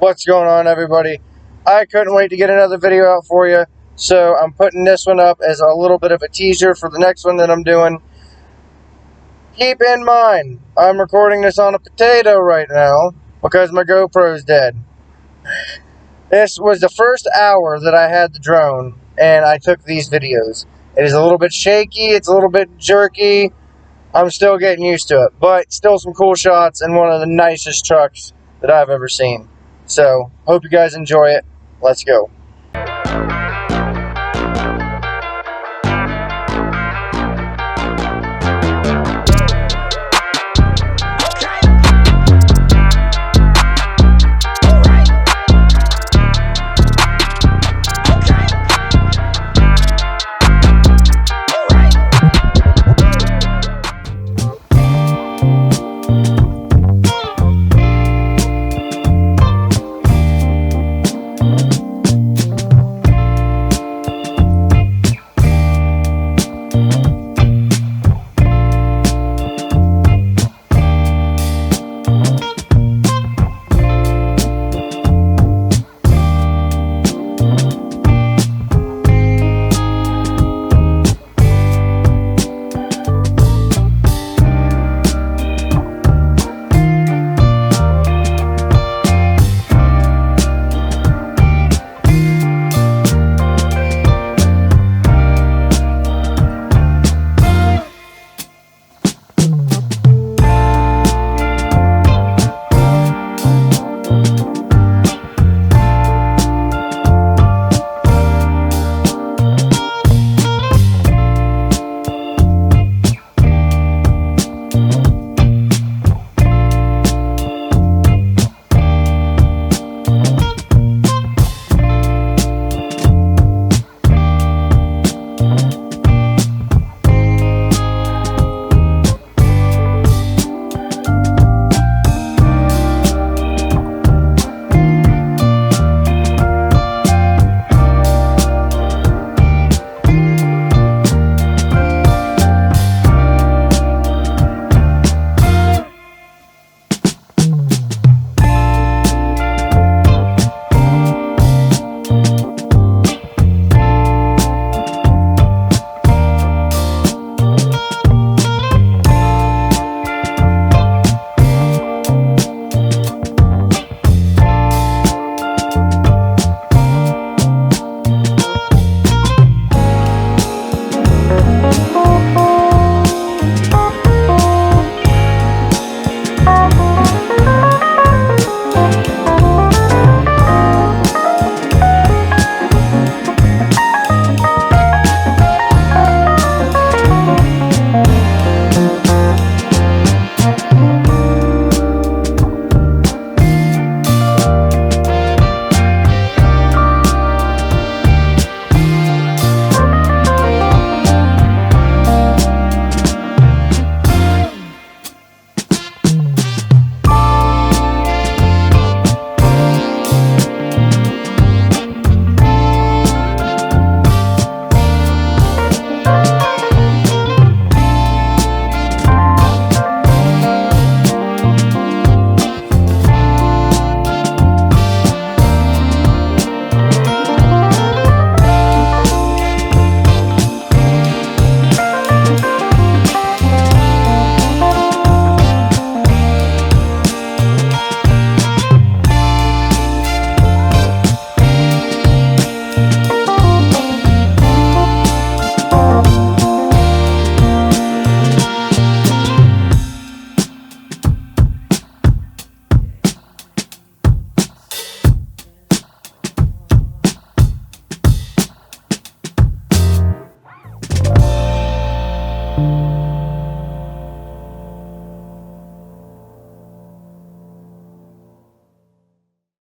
What's going on, everybody? I couldn't wait to get another video out for you, so I'm putting this one up as a little bit of a teaser for the next one that I'm doing. Keep in mind, I'm recording this on a potato right now because my GoPro's dead. This was the first hour that I had the drone, and I took these videos. It is a little bit shaky, it's a little bit jerky. I'm still getting used to it, but still some cool shots and one of the nicest trucks that I've ever seen. So, hope you guys enjoy it. Let's go.